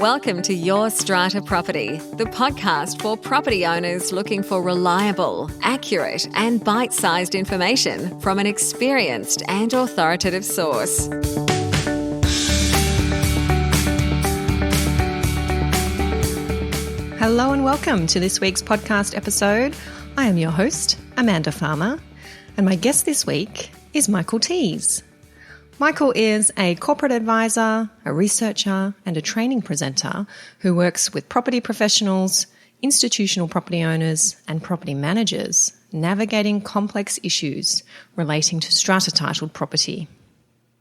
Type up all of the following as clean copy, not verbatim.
Welcome to Your Strata Property, the podcast for property owners looking for reliable, accurate, and bite-sized information from an experienced and authoritative source. Hello and welcome to this week's podcast episode. I am your host, Amanda Farmer, and my guest this week is Michael Teys. Michael is a corporate advisor, a researcher, and a training presenter who works with property professionals, institutional property owners, and property managers, navigating complex issues relating to strata-titled property.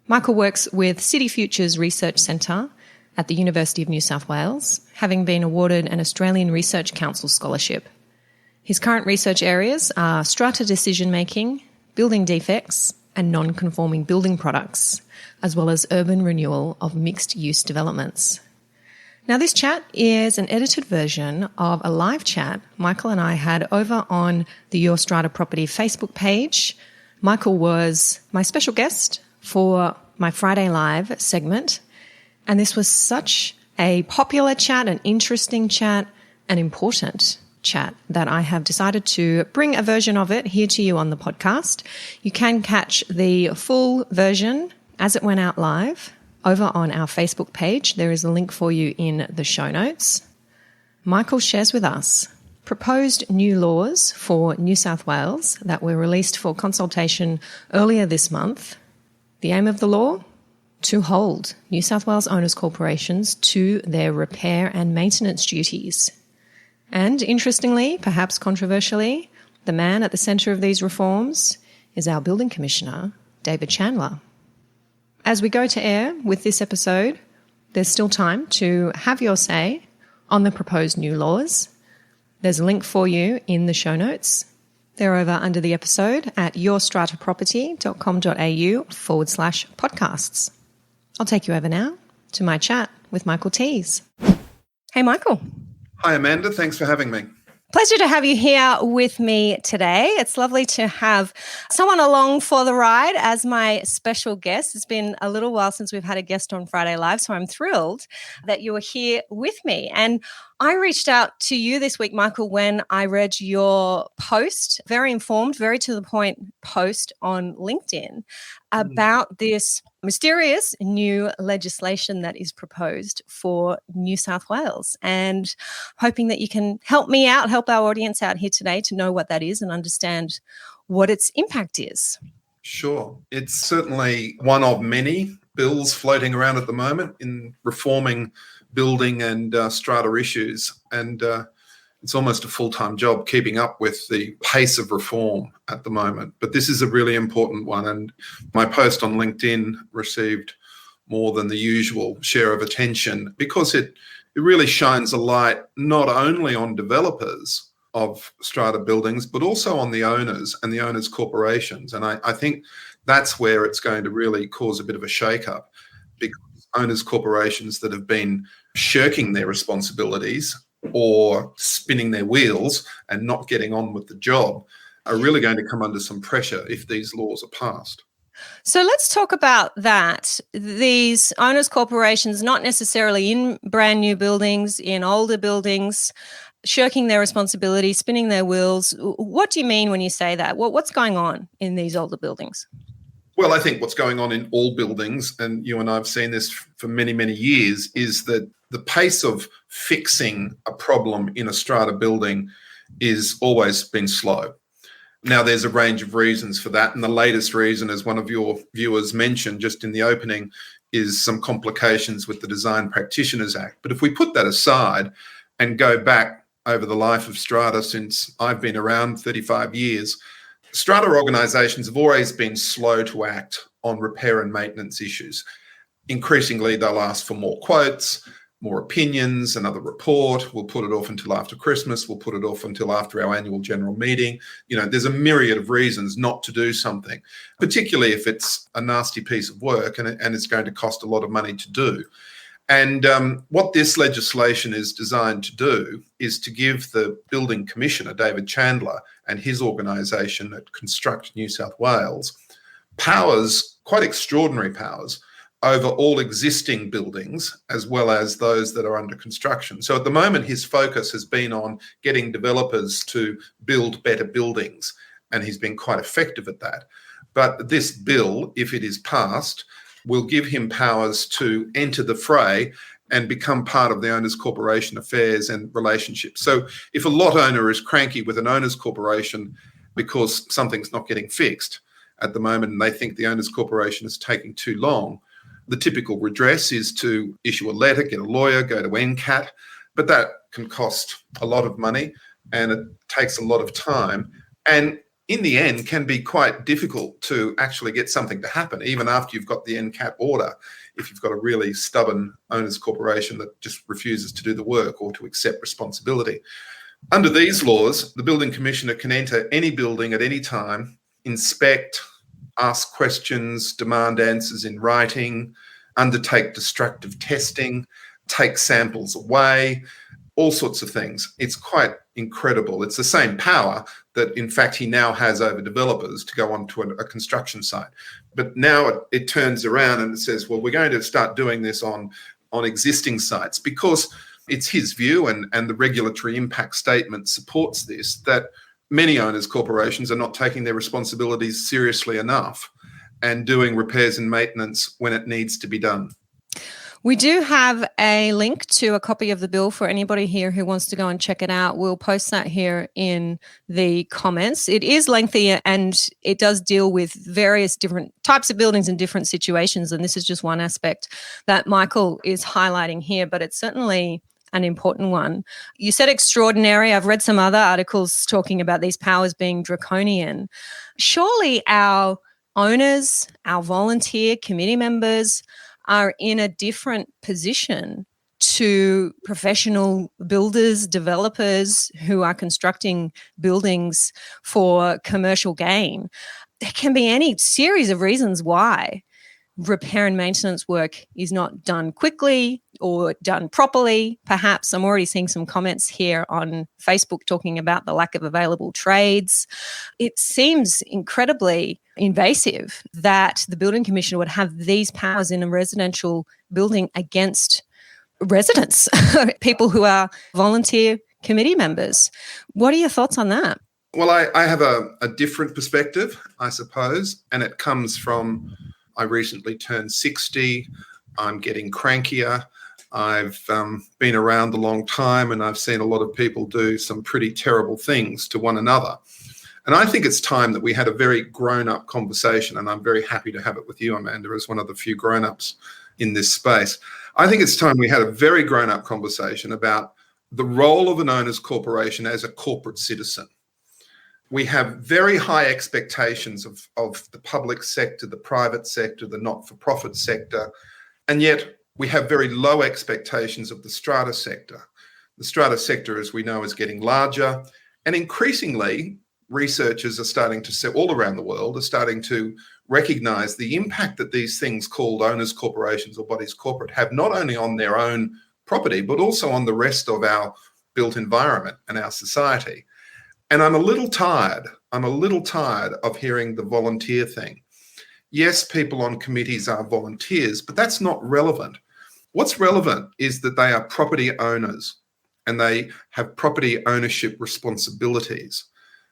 Michael works with City Futures Research Centre at the University of New South Wales, having been awarded an Australian Research Council scholarship. His current research areas are strata decision-making, building defects, and non-conforming building products, as well as urban renewal of mixed-use developments. Now, this chat is an edited version of a live chat Michael and I had over on the Your Strata Property Facebook page. Michael was my special guest for my Friday Live segment, and this was such a popular chat, an interesting chat, an important chat that I have decided to bring a version of it here to you on the podcast. You can catch the full version as it went out live over on our Facebook page. There is a link for you in the show notes. Michael shares with us proposed new laws for New South Wales that were released for consultation earlier this month. The aim of the law? To hold New South Wales owners' corporations to their repair and maintenance duties. And interestingly, perhaps controversially, the man at the centre of these reforms is our Building Commissioner, David Chandler. As we go to air with this episode, there's still time to have your say on the proposed new laws. There's a link for you in the show notes. They're over under the episode at yourstrataproperty.com.au/podcasts. I'll take you over now to my chat with Michael Teys. Hey, Michael. Hi, Amanda. Thanks for having me. Pleasure to have you here with me today. It's lovely to have someone along for the ride as my special guest. It's been a little while since we've had a guest on Friday Live, so I'm thrilled that you are here with me. And I reached out to you this week, Michael, when I read your post, very informed, very to the point post on LinkedIn about this mysterious new legislation that is proposed for New South Wales, and hoping that you can help me out, help our audience out here today to know what that is and understand what its impact is. Sure. It's certainly one of many bills floating around at the moment in reforming building and strata issues. And it's almost a full-time job keeping up with the pace of reform at the moment. But this is a really important one. And my post on LinkedIn received more than the usual share of attention because it really shines a light not only on developers of strata buildings, but also on the owners and the owners' corporations. And I think that's where it's going to really cause a bit of a shake-up, because owners' corporations that have been shirking their responsibilities or spinning their wheels and not getting on with the job are really going to come under some pressure if these laws are passed. So let's talk about that. These owners' corporations, not necessarily in brand new buildings, in older buildings, shirking their responsibility, spinning their wheels. What do you mean when you say that? What's going on in these older buildings? Well, I think what's going on in all buildings, and you and I have seen this for many, many years, is that the pace of fixing a problem in a strata building is always been slow. Now, there's a range of reasons for that. And the latest reason, as one of your viewers mentioned just in the opening, is some complications with the Design Practitioners Act. But if we put that aside and go back over the life of strata since I've been around 35 years, strata organisations have always been slow to act on repair and maintenance issues. Increasingly, they'll ask for more quotes, more opinions, another report. We'll put it off until after Christmas. We'll put it off until after our annual general meeting. You know, there's a myriad of reasons not to do something, particularly if it's a nasty piece of work and it's going to cost a lot of money to do. And what this legislation is designed to do is to give the Building Commissioner, David Chandler, and his organisation at Construct New South Wales, powers, quite extraordinary powers, over all existing buildings as well as those that are under construction. So at the moment, his focus has been on getting developers to build better buildings, and he's been quite effective at that. But this bill, if it is passed, will give him powers to enter the fray and become part of the owner's corporation affairs and relationships. So if a lot owner is cranky with an owner's corporation because something's not getting fixed at the moment and they think the owner's corporation is taking too long, the typical redress is to issue a letter, get a lawyer, go to NCAT, but that can cost a lot of money and it takes a lot of time. And in the end, can be quite difficult to actually get something to happen, even after you've got the NCAT order, if you've got a really stubborn owner's corporation that just refuses to do the work or to accept responsibility. Under these laws, the building commissioner can enter any building at any time, inspect, ask questions, demand answers in writing, undertake destructive testing, take samples away, all sorts of things. It's quite incredible. It's the same power that, in fact, he now has over developers to go onto a construction site. But now it turns around and it says, well, we're going to start doing this on existing sites, because it's his view, and the regulatory impact statement supports this, that many owners' corporations are not taking their responsibilities seriously enough and doing repairs and maintenance when it needs to be done. We do have a link to a copy of the bill for anybody here who wants to go and check it out. We'll post that here in the comments. It is lengthy and it does deal with various different types of buildings in different situations. And this is just one aspect that Michael is highlighting here, but it's certainly an important one. You said extraordinary. I've read some other articles talking about these powers being draconian. Surely our owners, our volunteer committee members are in a different position to professional builders, developers who are constructing buildings for commercial gain. There can be any series of reasons why repair and maintenance work is not done quickly or done properly. Perhaps I'm already seeing some comments here on Facebook talking about the lack of available trades. It seems incredibly invasive that the building commissioner would have these powers in a residential building against residents, people who are volunteer committee members. What are your thoughts on that? Well, I have a different perspective, I suppose, and it comes from, I recently turned 60. I'm getting crankier. I've been around a long time and I've seen a lot of people do some pretty terrible things to one another. And I think it's time that we had a very grown-up conversation, and I'm very happy to have it with you, Amanda, as one of the few grown-ups in this space. I think it's time we had a very grown-up conversation about the role of an owner's corporation as a corporate citizen. We have very high expectations of the public sector, the private sector, the not-for-profit sector, and yet we have very low expectations of the strata sector. The strata sector, as we know, is getting larger, and increasingly researchers are starting to say, all around the world, are starting to recognise the impact that these things called owners' corporations or bodies corporate have, not only on their own property, but also on the rest of our built environment and our society. And I'm a little tired of hearing the volunteer thing. Yes, people on committees are volunteers, but that's not relevant. What's relevant is that they are property owners and they have property ownership responsibilities.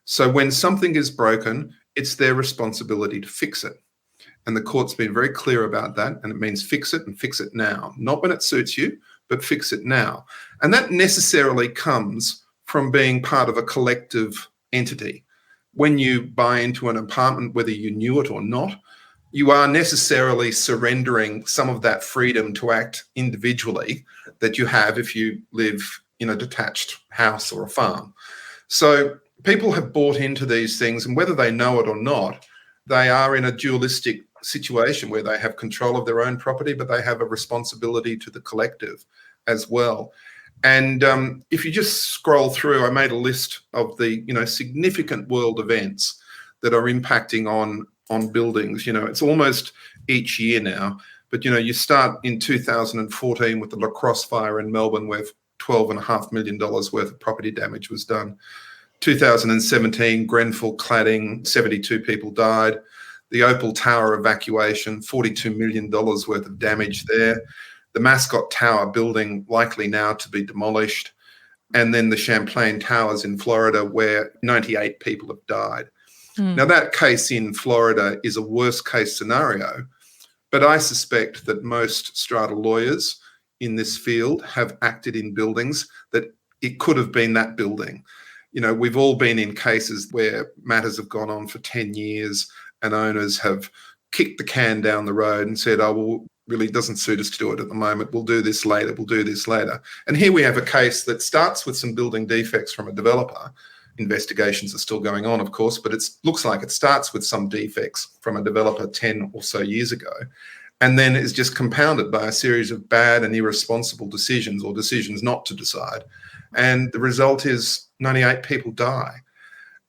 So when something is broken, it's their responsibility to fix it. And the court's been very clear about that, and it means fix it and fix it now. Not when it suits you, but fix it now. And that necessarily comes from being part of a collective entity. When you buy into an apartment, whether you knew it or not, you are necessarily surrendering some of that freedom to act individually that you have if you live in a detached house or a farm. So people have bought into these things, and whether they know it or not, they are in a dualistic situation where they have control of their own property, but they have a responsibility to the collective as well. And if you just scroll through, I made a list of the significant world events that are impacting on buildings. It's almost each year now, but you start in 2014 with the La Crosse fire in Melbourne, where $12.5 million worth of property damage was done. 2017, Grenfell cladding, 72 people died. the Opal Tower evacuation, $42 million worth of damage there. The Mascot Tower building likely now to be demolished. And then the Champlain Towers in Florida, where 98 people have died. Now, that case in Florida is a worst case scenario, but I suspect that most strata lawyers in this field have acted in buildings that it could have been that building. You know, we've all been in cases where matters have gone on for 10 years and owners have kicked the can down the road and said, oh, well, really doesn't suit us to do it at the moment. We'll do this later. We'll do this later. And here we have a case that starts with some building defects from a developer. Investigations are still going on, of course, but it looks like it starts with some defects from a developer 10 or so years ago, and then is just compounded by a series of bad and irresponsible decisions or decisions not to decide. And the result is 98 people die.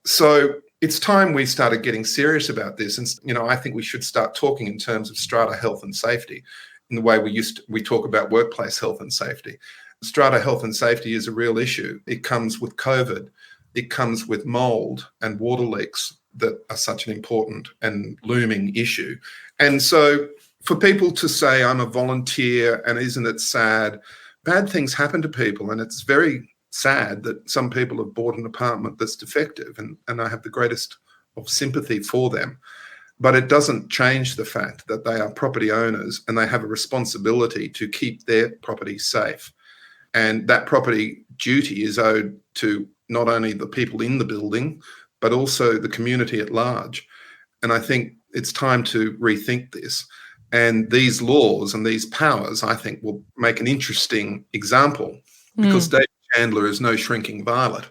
So it's time we started getting serious about this. And, you know, I think we should start talking in terms of strata health and safety in the way we talk about workplace health and safety. Strata health and safety is a real issue. It comes with COVID. It comes with mold and water leaks that are such an important and looming issue. And so for people to say, I'm a volunteer and isn't it sad, bad things happen to people. And it's very sad that some people have bought an apartment that's defective, and I have the greatest of sympathy for them. But it doesn't change the fact that they are property owners and they have a responsibility to keep their property safe. And that property duty is owed to not only the people in the building, but also the community at large. And I think it's time to rethink this. And these laws and these powers, I think, will make an interesting example because David Chandler is no shrinking violet,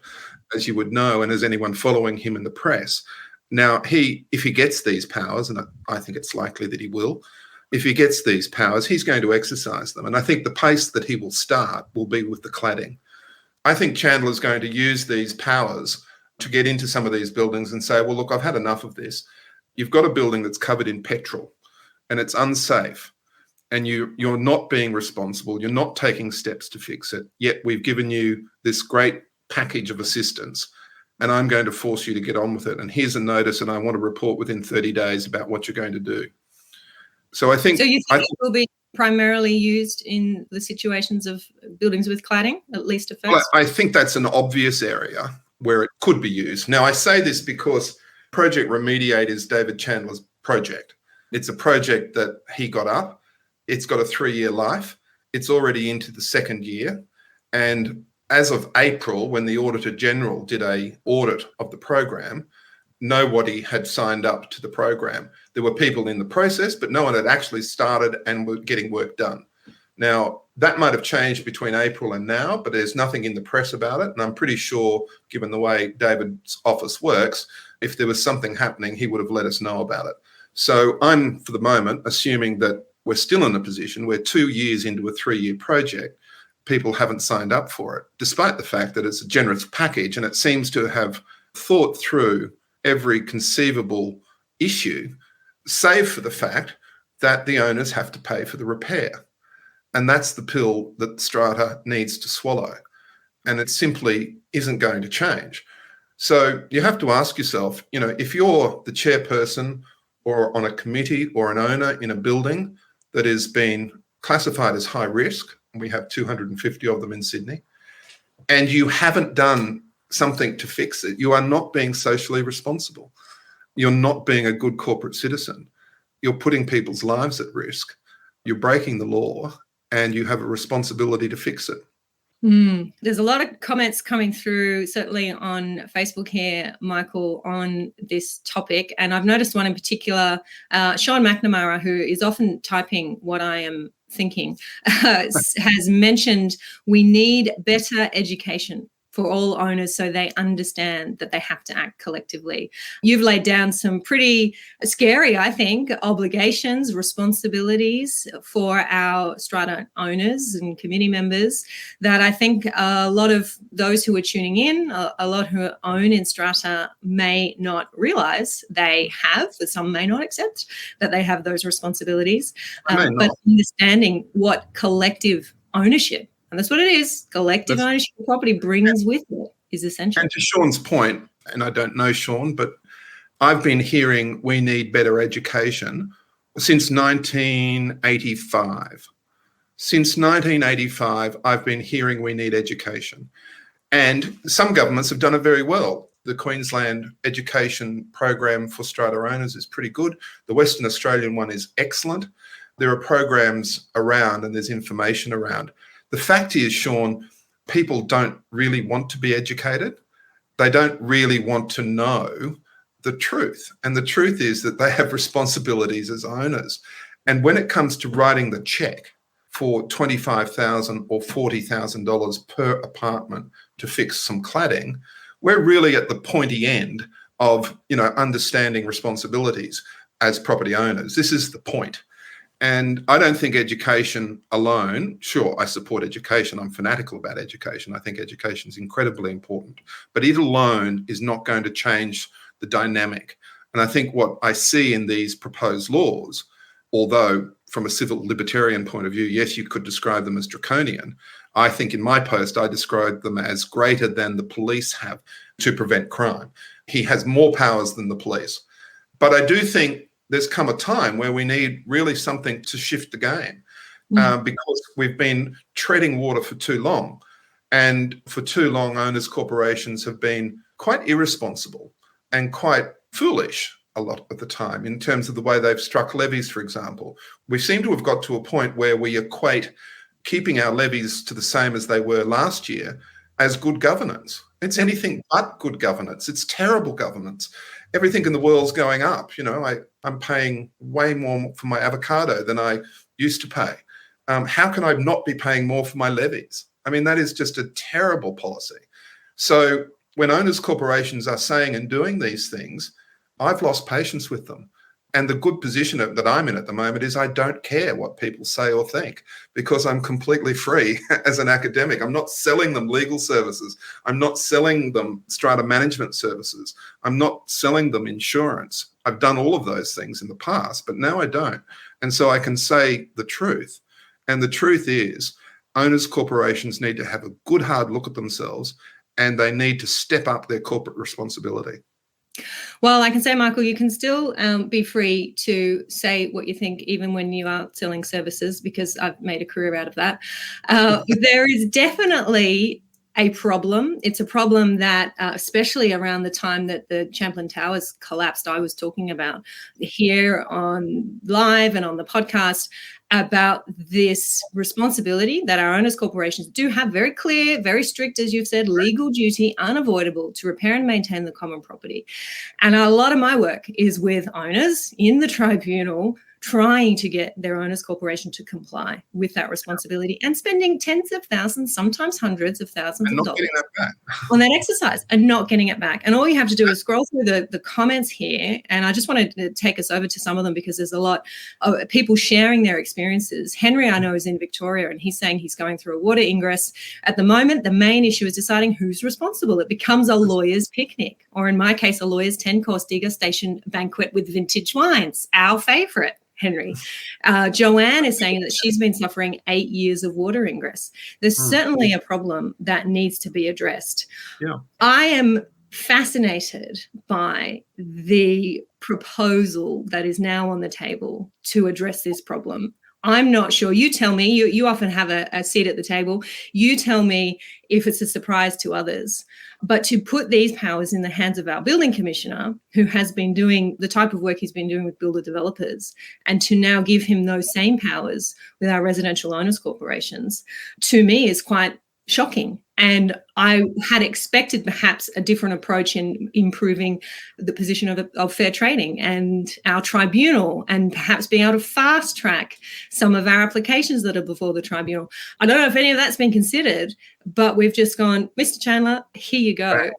as you would know, and as anyone following him in the press. Now, if he gets these powers, and I think it's likely that he will, if he gets these powers, he's going to exercise them. And I think the pace that he will start will be with the cladding. I think Chandler's going to use these powers to get into some of these buildings and say, well, look, I've had enough of this. You've got a building that's covered in petrol and it's unsafe, and you're not being responsible. You're not taking steps to fix it. Yet we've given you this great package of assistance, and I'm going to force you to get on with it. And here's a notice, and I want to report within 30 days about what you're going to do. So I think... So you think it will be primarily used in the situations of buildings with cladding, at least at first? Well, I think that's an obvious area where it could be used. Now, I say this because Project Remediate is David Chandler's project. It's a project that he got up. It's got a 3-year life. It's already into the second year. And as of April, when the Auditor General did an audit of the program, nobody had signed up to the program. There were people in the process, but no one had actually started and were getting work done. Now, that might have changed between April and now, but there's nothing in the press about it. And I'm pretty sure, given the way David's office works, if there was something happening, he would have let us know about it. So I'm, for the moment, assuming that we're still in a position where 2 years into a 3-year project, people haven't signed up for it, despite the fact that it's a generous package and it seems to have thought through every conceivable issue, save for the fact that the owners have to pay for the repair. And that's the pill that Strata needs to swallow. And it simply isn't going to change. So you have to ask yourself, you know, if you're the chairperson or on a committee or an owner in a building that is being classified as high risk, and we have 250 of them in Sydney, and you haven't done something to fix it, you are not being socially responsible. You're not being a good corporate citizen. You're putting people's lives at risk. You're breaking the law, and you have a responsibility to fix it. There's a lot of comments coming through, certainly on Facebook here, Michael, on this topic. And I've noticed one in particular, Sean McNamara, who is often typing what I am thinking, has mentioned we need better education for all owners so they understand that they have to act collectively. You've laid down some pretty scary, I think, obligations, responsibilities for our strata owners and committee members that I think a lot of those who are tuning in, a lot who own in strata may not realise they have, but some may not accept that they have those responsibilities. But understanding what collective ownership, and that's what it is, collective ownership of property brings with it, is essential. And to Sean's point, and I don't know Sean, but I've been hearing we need better education since 1985. Since 1985, I've been hearing we need education. And some governments have done it very well. The Queensland education program for strata owners is pretty good. The Western Australian one is excellent. There are programs around and there's information around. The fact is, Sean, people don't really want to be educated. They don't really want to know the truth. And the truth is that they have responsibilities as owners. And when it comes to writing the check for $25,000 or $40,000 per apartment to fix some cladding, we're really at the pointy end of, understanding responsibilities as property owners. This is the point. And I don't think education alone, sure, I support education. I'm fanatical about education. I think education is incredibly important, but it alone is not going to change the dynamic. And I think what I see in these proposed laws, although from a civil libertarian point of view, yes, you could describe them as draconian. I think in my post, I described them as greater than the police have to prevent crime. He has more powers than the police. But I do think there's come a time where we need really something to shift the game because we've been treading water for too long. And for too long, owners' corporations have been quite irresponsible and quite foolish a lot of the time in terms of the way they've struck levies, for example. We seem to have got to a point where we equate keeping our levies to the same as they were last year as good governance. It's anything but good governance. It's terrible governance. Everything in the world's going up. I'm paying way more for my avocado than I used to pay. How can I not be paying more for my levies? I mean, that is just a terrible policy. So when owners' corporations are saying and doing these things, I've lost patience with them. And the good position that I'm in at the moment is I don't care what people say or think because I'm completely free as an academic. I'm not selling them legal services. I'm not selling them strata management services. I'm not selling them insurance. I've done all of those things in the past, but now I don't. And so I can say the truth. And the truth is owners' corporations need to have a good hard look at themselves and they need to step up their corporate responsibility. Well, I can say, Michael, you can still be free to say what you think, even when you are selling services, because I've made a career out of that. There is definitely a problem. It's a problem that, especially around the time that the Champlain Towers collapsed, I was talking about here on live and on the podcast about this responsibility that our owners' corporations do have, very clear, very strict, as you've said, legal duty, unavoidable, to repair and maintain the common property. And a lot of my work is with owners in the tribunal trying to get their owners' corporation to comply with that responsibility and spending tens of thousands, sometimes hundreds of thousands of dollars on that exercise and not getting it back. And all you have to do is scroll through the comments here. And I just wanted to take us over to some of them because there's a lot of people sharing their experiences. Henry, I know, is in Victoria and he's saying he's going through a water ingress. At the moment, the main issue is deciding who's responsible. It becomes a lawyer's picnic, or in my case, a lawyer's 10-course degustation banquet with vintage wines, our favourite. Henry. Joanne is saying that she's been suffering 8 years of water ingress. There's certainly a problem that needs to be addressed. Yeah. I am fascinated by the proposal that is now on the table to address this problem. I'm not sure. You tell me. You often have a seat at the table. You tell me if it's a surprise to others. But to put these powers in the hands of our building commissioner, who has been doing the type of work he's been doing with builder developers, and to now give him those same powers with our residential owners corporations, to me is quite shocking. And I had expected perhaps a different approach in improving the position of fair trading and our tribunal, and perhaps being able to fast track some of our applications that are before the tribunal. I don't know if any of that's been considered, but we've just gone, Mr. Chandler, here you go.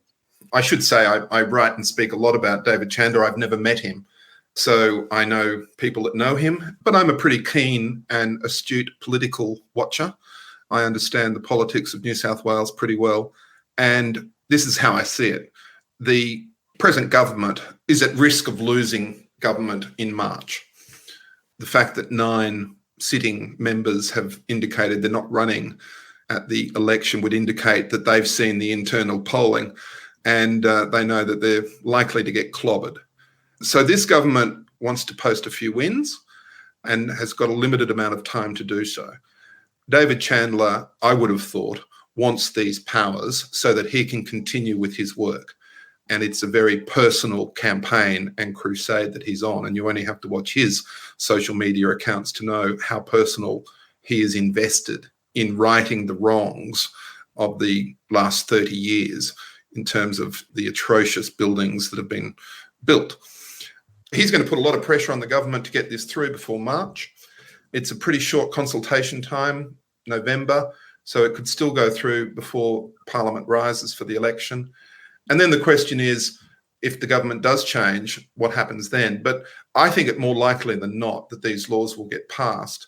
I should say I write and speak a lot about David Chandler. I've never met him, so I know people that know him, but I'm a pretty keen and astute political watcher. I understand the politics of New South Wales pretty well, and this is how I see it. The present government is at risk of losing government in March. The fact that 9 sitting members have indicated they're not running at the election would indicate that they've seen the internal polling and they know that they're likely to get clobbered. So this government wants to post a few wins and has got a limited amount of time to do so. David Chandler, I would have thought, wants these powers so that he can continue with his work. And it's a very personal campaign and crusade that he's on. And you only have to watch his social media accounts to know how personal he is invested in righting the wrongs of the last 30 years in terms of the atrocious buildings that have been built. He's going to put a lot of pressure on the government to get this through before March. It's a pretty short consultation time, November, so it could still go through before Parliament rises for the election. And then the question is, if the government does change, what happens then? But I think it more likely than not that these laws will get passed.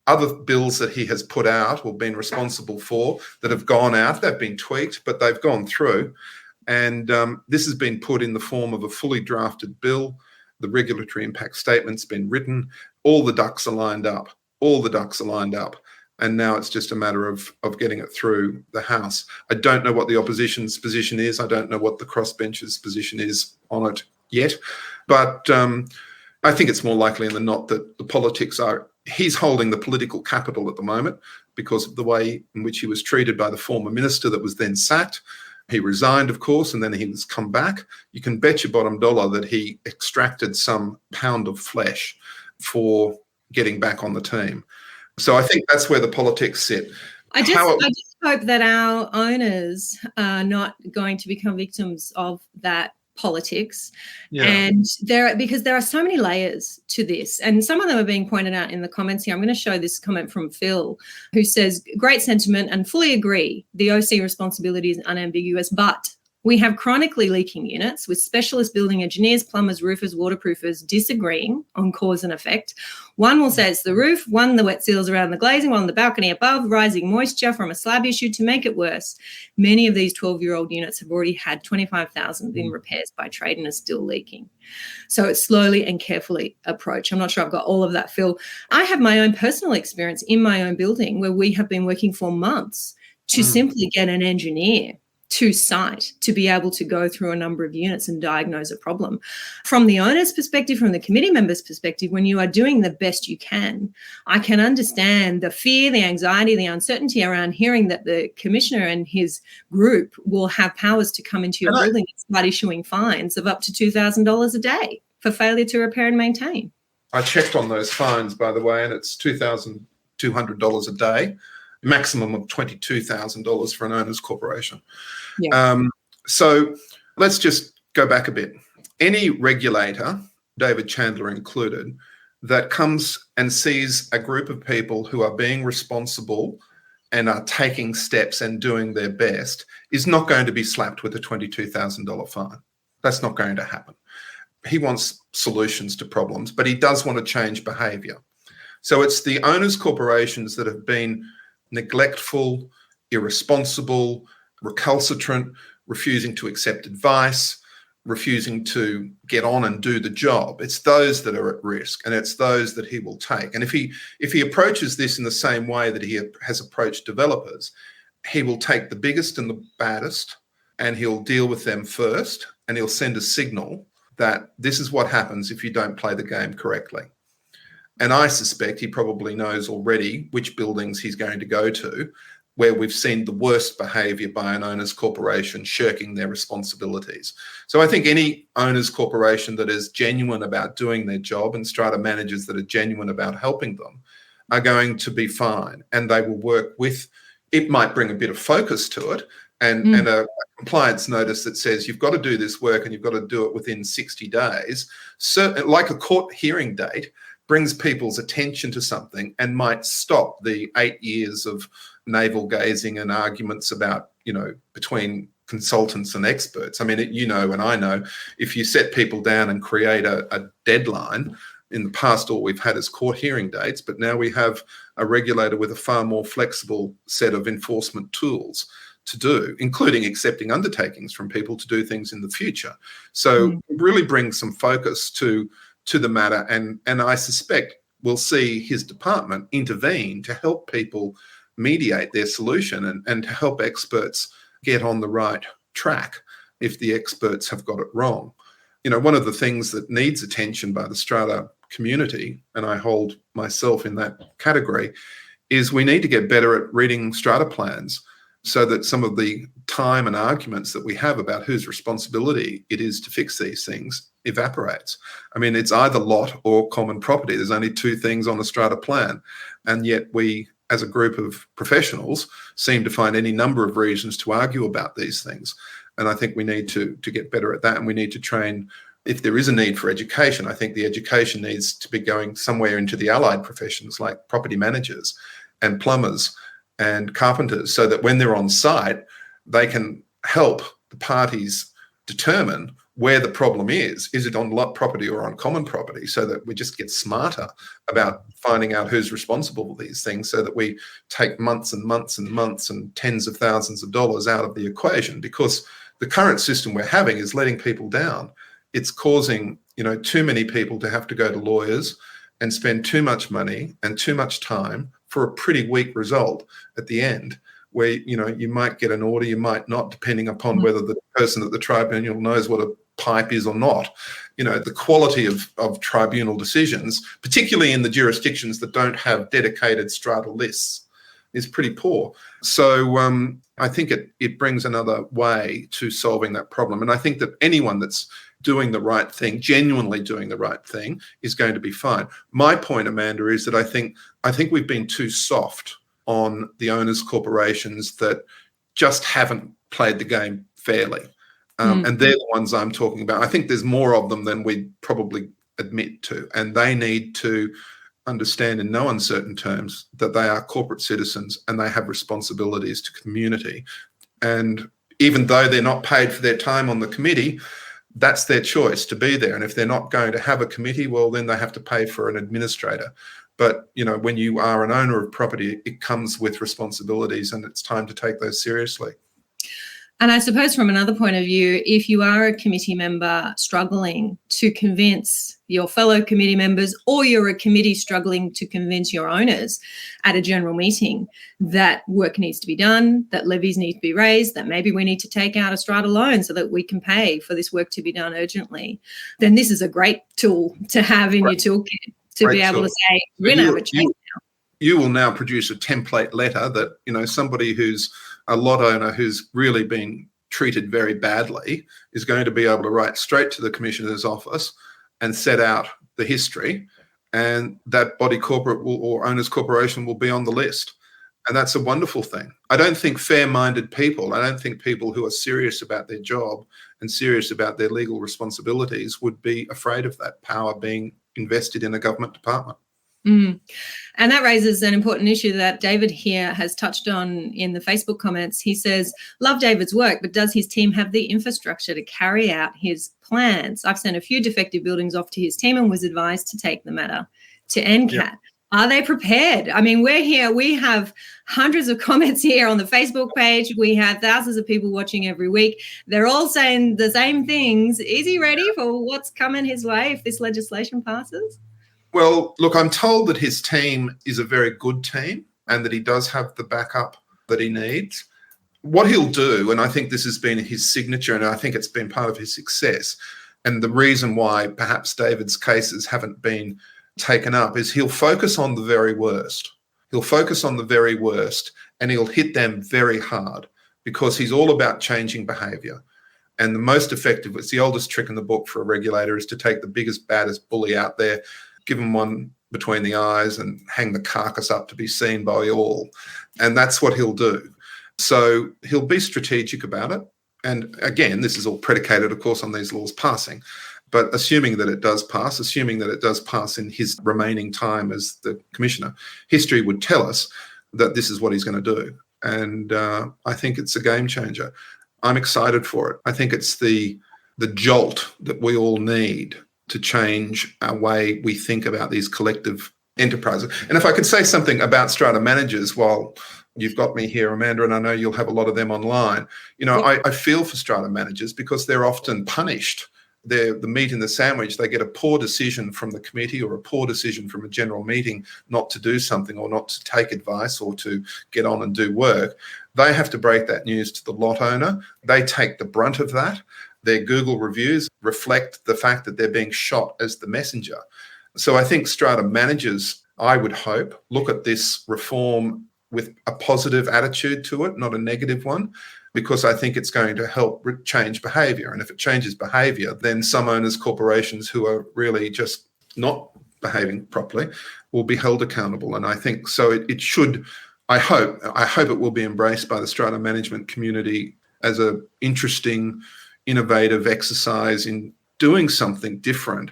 Other bills that he has put out or been responsible for that have gone out, they've been tweaked, but they've gone through. And this has been put in the form of a fully drafted bill. The regulatory impact statement's been written. All the ducks are lined up. And now it's just a matter of getting it through the House. I don't know what the opposition's position is. I don't know what the crossbench's position is on it yet. But I think it's more likely than not that the politics are... He's holding the political capital at the moment because of the way in which he was treated by the former minister that was then sacked. He resigned, of course, and then he was come back. You can bet your bottom dollar that he extracted some pound of flesh for getting back on the team. So I think that's where the politics sit. I just hope that our owners are not going to become victims of that politics. Yeah. And because there are so many layers to this, and some of them are being pointed out in the comments here. I'm going to show this comment from Phil, who says, great sentiment and fully agree. The OC responsibility is unambiguous, but we have chronically leaking units with specialist building engineers, plumbers, roofers, waterproofers disagreeing on cause and effect. One will say it's the roof, one the wet seals around the glazing, one the balcony above, rising moisture from a slab issue to make it worse. Many of these 12-year-old units have already had 25,000 in repairs by trade and are still leaking. So it's slowly and carefully approach. I'm not sure I've got all of that, Phil. I have my own personal experience in my own building where we have been working for months to simply get an engineer to site to be able to go through a number of units and diagnose a problem. From the owner's perspective, from the committee member's perspective, when you are doing the best you can, I can understand the fear, the anxiety, the uncertainty around hearing that the commissioner and his group will have powers to come into your building and start issuing fines of up to $2,000 a day for failure to repair and maintain. I checked on those fines, by the way, and it's $2,200 a day. Maximum of $22,000 for an owner's corporation. Yeah. So let's just go back a bit. Any regulator, David Chandler included, that comes and sees a group of people who are being responsible and are taking steps and doing their best is not going to be slapped with a $22,000 fine. That's not going to happen. He wants solutions to problems, but he does want to change behaviour. So it's the owners' corporations that have been neglectful, irresponsible, recalcitrant, refusing to accept advice, refusing to get on and do the job. It's those that are at risk, and it's those that he will take. And if he approaches this in the same way that he has approached developers, he will take the biggest and the baddest, and he'll deal with them first, and he'll send a signal that this is what happens if you don't play the game correctly. And I suspect he probably knows already which buildings he's going to go to where we've seen the worst behaviour by an owner's corporation shirking their responsibilities. So I think any owner's corporation that is genuine about doing their job and strata managers that are genuine about helping them are going to be fine, and they will work with... It might bring a bit of focus to it and a compliance notice that says you've got to do this work and you've got to do it within 60 days. So, like a court hearing date, brings people's attention to something and might stop the 8 years of navel gazing and arguments about, between consultants and experts. I mean, and I know, if you set people down and create a deadline, in the past all we've had is court hearing dates, but now we have a regulator with a far more flexible set of enforcement tools to do, including accepting undertakings from people to do things in the future. So really bring some focus to the matter, and I suspect we'll see his department intervene to help people mediate their solution and to help experts get on the right track if the experts have got it wrong. one of the things that needs attention by the strata community, and I hold myself in that category, is we need to get better at reading strata plans so that some of the time and arguments that we have about whose responsibility it is to fix these things evaporates. I mean, it's either lot or common property. There's only two things on the strata plan. And yet we, as a group of professionals, seem to find any number of reasons to argue about these things. And I think we need to get better at that, and we need to train. If there is a need for education, I think the education needs to be going somewhere into the allied professions like property managers and plumbers and carpenters, so that when they're on site, they can help the parties determine where the problem is. Is it on lot property or on common property? So that we just get smarter about finding out who's responsible for these things, so that we take months and months and months and tens of thousands of dollars out of the equation, because the current system we're having is letting people down. It's causing, too many people to have to go to lawyers and spend too much money and too much time for a pretty weak result at the end, where, you might get an order, you might not, depending upon whether the person at the tribunal knows what a pipe is or not. The quality of tribunal decisions, particularly in the jurisdictions that don't have dedicated strata lists, is pretty poor. So I think it brings another way to solving that problem. And I think that anyone that's doing the right thing, genuinely doing the right thing, is going to be fine. My point, Amanda, is that I think we've been too soft on the owners' corporations that just haven't played the game fairly. And they're the ones I'm talking about. I think there's more of them than we probably admit to, and they need to understand in no uncertain terms that they are corporate citizens and they have responsibilities to community. And even though they're not paid for their time on the committee, that's their choice to be there. And if they're not going to have a committee, well, then they have to pay for an administrator. But, when you are an owner of property, it comes with responsibilities, and it's time to take those seriously. And I suppose from another point of view, if you are a committee member struggling to convince your fellow committee members, or you're a committee struggling to convince your owners at a general meeting that work needs to be done, that levies need to be raised, that maybe we need to take out a strata loan so that we can pay for this work to be done urgently, then this is a great tool to have in your toolkit to be able to say, we're going to have a change now. You will now produce a template letter that, somebody who's a lot owner who's really been treated very badly is going to be able to write straight to the Commissioner's office and set out the history, and that body corporate or owners corporation will be on the list. And that's a wonderful thing. I don't think fair-minded people, I don't think people who are serious about their job and serious about their legal responsibilities would be afraid of that power being invested in a government department. And that raises an important issue that David here has touched on in the Facebook comments. He says, love David's work, but does his team have the infrastructure to carry out his plans? I've sent a few defective buildings off to his team and was advised to take the matter to NCAT. Yep. Are they prepared? I mean, we're here. We have hundreds of comments here on the Facebook page. We have thousands of people watching every week. They're all saying the same things. Is he ready for what's coming his way if this legislation passes? Well, look, I'm told that his team is a very good team and that he does have the backup that he needs. What he'll do, and I think this has been his signature, and I think it's been part of his success, and the reason why perhaps David's cases haven't been taken up, is he'll focus on the very worst. He'll focus on the very worst and he'll hit them very hard, because he's all about changing behaviour. And the most effective, it's the oldest trick in the book for a regulator, is to take the biggest, baddest bully out there, give him one between the eyes and hang the carcass up to be seen by all. And that's what he'll do. So he'll be strategic about it. And again, this is all predicated, of course, on these laws passing. But assuming that it does pass in his remaining time as the Commissioner, history would tell us that this is what he's going to do. And I think it's a game changer. I'm excited for it. I think it's the jolt that we all need to change our way we think about these collective enterprises. And if I could say something about Strata Managers while you've got me here, Amanda, and I know you'll have a lot of them online. I feel for Strata Managers because they're often punished. They're the meat in the sandwich. They get a poor decision from the committee or a poor decision from a general meeting not to do something or not to take advice or to get on and do work. They have to break that news to the lot owner. They take the brunt of that. their Google reviews reflect the fact that they're being shot as the messenger. So I think strata managers, I would hope, look at this reform with a positive attitude to it, not a negative one, because I think it's going to help change behaviour. And if it changes behaviour, then some owners, corporations who are really just not behaving properly will be held accountable. And I think so it should, I hope it will be embraced by the strata management community as an interesting, innovative exercise in doing something different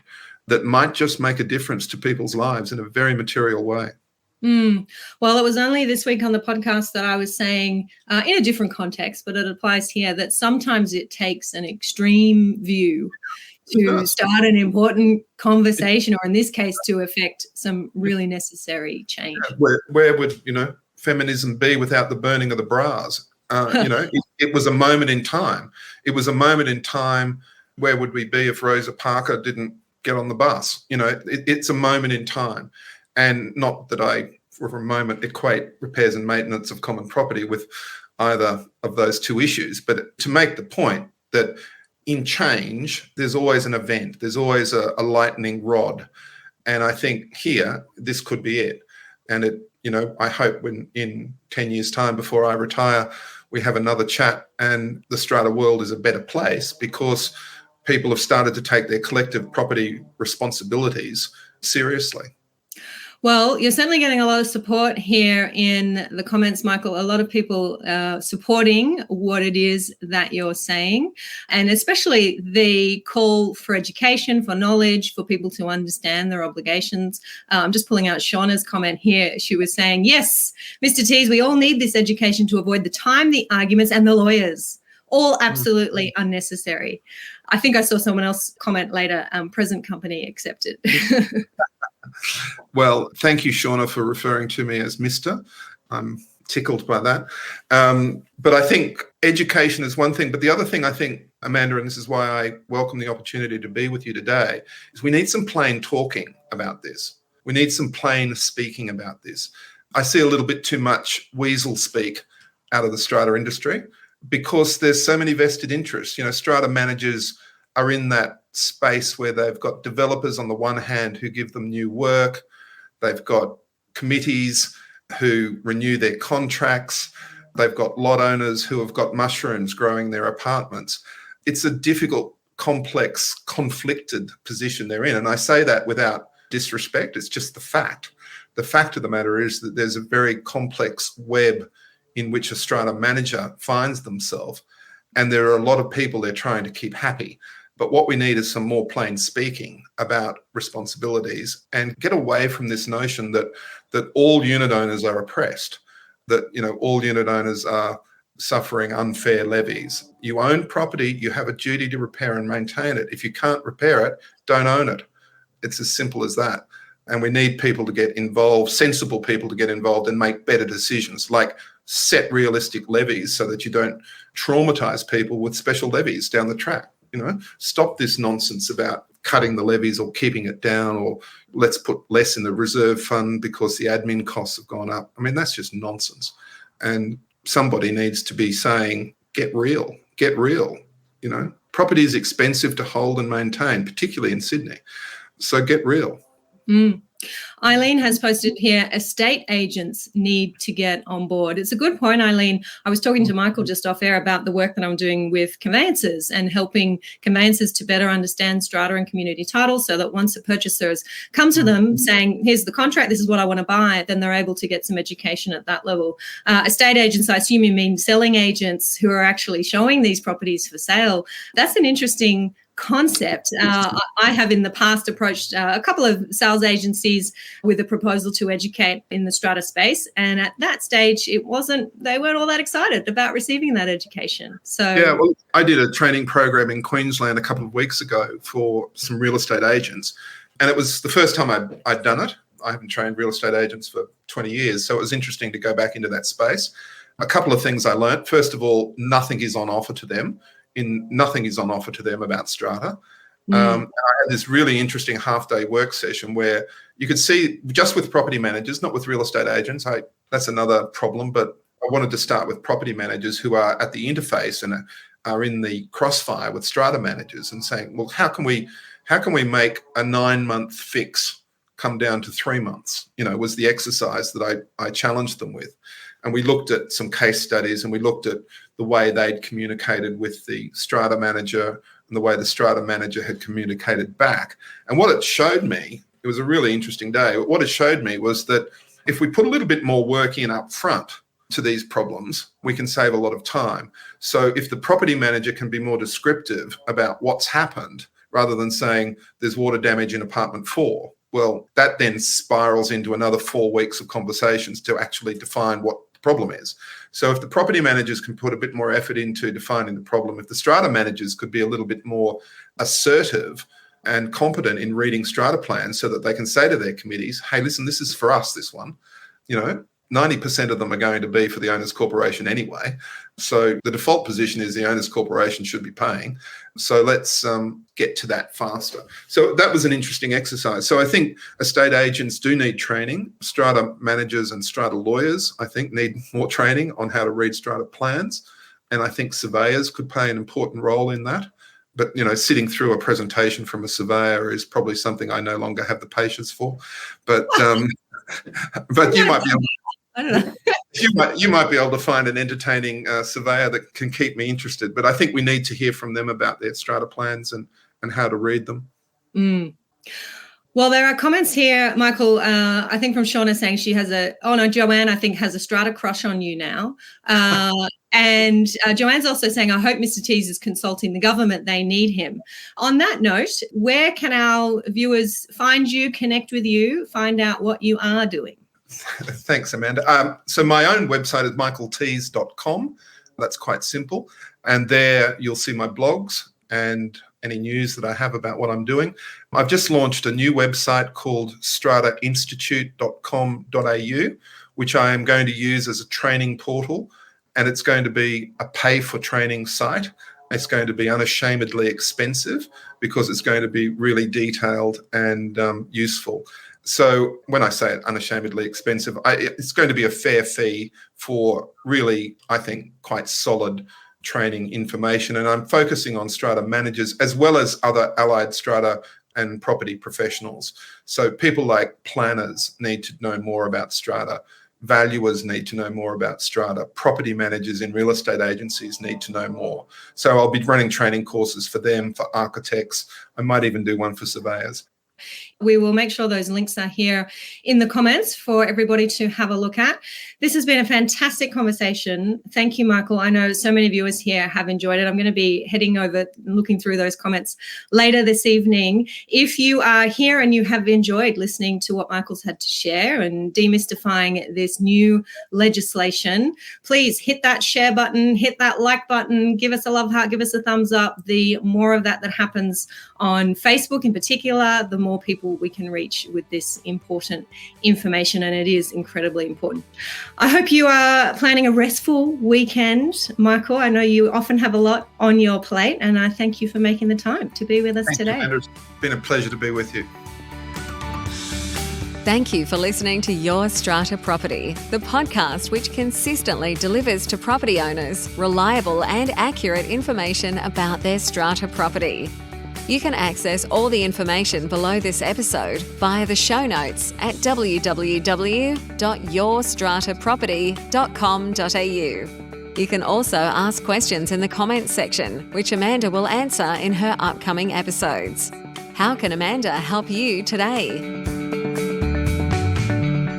that might just make a difference to people's lives in a very material way. Well, it was only this week on the podcast that I was saying, in a different context, but it applies here, that sometimes it takes an extreme view to start an important conversation, or in this case, to affect some really necessary change. Where would, feminism be without the burning of the bras? It was a moment in time. It was a moment in time. Where would we be if Rosa Parks didn't get on the bus? It's a moment in time. And not that I, for a moment, equate repairs and maintenance of common property with either of those two issues, but to make the point that in change, there's always an event, there's always a lightning rod. And I think here, this could be it. And I hope when in 10 years' time, before I retire, we have another chat and the strata world is a better place because people have started to take their collective property responsibilities seriously. Well, you're certainly getting a lot of support here in the comments, Michael. A lot of people supporting what it is that you're saying, and especially the call for education, for knowledge, for people to understand their obligations. I'm just pulling out Shauna's comment here. She was saying, yes, Mr. Teys, we all need this education to avoid the time, the arguments, and the lawyers. All absolutely unnecessary. I think I saw someone else comment later, present company accepted. Well, thank you, Shauna, for referring to me as Mr. I'm tickled by that. But I think education is one thing. But the other thing I think, Amanda, and this is why I welcome the opportunity to be with you today, is we need some plain talking about this. We need some plain speaking about this. I see a little bit too much weasel speak out of the strata industry because there's so many vested interests. Strata managers are in that space where they've got developers on the one hand who give them new work. They've got committees who renew their contracts. They've got lot owners who have got mushrooms growing their apartments. It's a difficult, complex, conflicted position they're in. And I say that without disrespect. It's just the fact. The fact of the matter is that there's a very complex web in which a strata manager finds themselves. And there are a lot of people they're trying to keep happy. But what we need is some more plain speaking about responsibilities and get away from this notion that all unit owners are oppressed, that all unit owners are suffering unfair levies. You own property, you have a duty to repair and maintain it. If you can't repair it, don't own it. It's as simple as that. And we need people to get involved, sensible people to get involved and make better decisions, like set realistic levies so that you don't traumatize people with special levies down the track. Stop this nonsense about cutting the levies or keeping it down, or let's put less in the reserve fund because the admin costs have gone up. I mean, that's just nonsense. And somebody needs to be saying, get real. Property is expensive to hold and maintain, particularly in Sydney. So get real. Eileen has posted here, estate agents need to get on board. It's a good point, Eileen. I was talking to Michael just off air about the work that I'm doing with conveyancers and helping conveyancers to better understand strata and community title so that once a purchaser has come to them saying, here's the contract, this is what I want to buy, then they're able to get some education at that level. Estate agents, I assume you mean selling agents who are actually showing these properties for sale. That's an interesting concept. I have in the past approached a couple of sales agencies with a proposal to educate in the strata space, and at that stage they weren't all that excited about receiving that education. So yeah, well, I did a training program in Queensland a couple of weeks ago for some real estate agents, and it was the first time I'd done it. I haven't trained real estate agents for 20 years, so it was interesting to go back into that space. A couple of things I learned. First of all, nothing is on offer to them about strata. I had this really interesting half-day work session where you could see, just with property managers, not with real estate agents, that's another problem, but I wanted to start with property managers who are at the interface and are in the crossfire with strata managers and saying, well, how can we make a 9-month fix come down to 3 months? Was the exercise that I challenged them with. And we looked at some case studies, and we looked at the way they'd communicated with the strata manager and the way the strata manager had communicated back. And what it showed me, it was a really interesting day. What it showed me was that if we put a little bit more work in up front to these problems, we can save a lot of time. So if the property manager can be more descriptive about what's happened, rather than saying there's water damage in apartment 4, well, that then spirals into another 4 weeks of conversations to actually define what the problem is. So if the property managers can put a bit more effort into defining the problem, if the strata managers could be a little bit more assertive and competent in reading strata plans so that they can say to their committees, hey, listen, this is for us, this one. 90% of them are going to be for the owner's corporation anyway. So the default position is the owner's corporation should be paying. So let's get to that faster. So that was an interesting exercise. So I think estate agents do need training. Strata managers and strata lawyers, I think, need more training on how to read strata plans. And I think surveyors could play an important role in that. But, sitting through a presentation from a surveyor is probably something I no longer have the patience for. But but you might be able I don't know. you might be able to find an entertaining surveyor that can keep me interested. But I think we need to hear from them about their strata plans and how to read them. Mm. Well, there are comments here, Michael, I think from Shauna saying she has Joanne, I think, has a strata crush on you now. And Joanne's also saying, I hope Mr. Teys is consulting the government. They need him. On that note, where can our viewers find you, connect with you, find out what you are doing? Thanks, Amanda. So my own website is michaelteys.com. That's quite simple. And there you'll see my blogs and any news that I have about what I'm doing. I've just launched a new website called stratainstitute.com.au, which I am going to use as a training portal. And it's going to be a pay-for-training site. It's going to be unashamedly expensive because it's going to be really detailed and useful. So when I say it unashamedly expensive, it's going to be a fair fee for really, I think, quite solid training information. And I'm focusing on strata managers as well as other allied strata and property professionals. So people like planners need to know more about strata. Valuers need to know more about strata. Property managers in real estate agencies need to know more. So I'll be running training courses for them, for architects. I might even do one for surveyors. We will make sure those links are here in the comments for everybody to have a look at. This has been a fantastic conversation. Thank you, Michael. I know so many viewers here have enjoyed it. I'm going to be heading over and looking through those comments later this evening. If you are here and you have enjoyed listening to what Michael's had to share and demystifying this new legislation, please hit that share button, hit that like button, give us a love heart, give us a thumbs up. The more of that happens on Facebook in particular, the more people we can reach with this important information, and it is incredibly important. I hope you are planning a restful weekend, Michael. I know you often have a lot on your plate, and I thank you for making the time to be with us today. Thank you, It's been a pleasure to be with you. Thank you for listening to Your Strata Property, the podcast which consistently delivers to property owners reliable and accurate information about their strata property. You can access all the information below this episode via the show notes at www.yourstrataproperty.com.au. You can also ask questions in the comments section, which Amanda will answer in her upcoming episodes. How can Amanda help you today?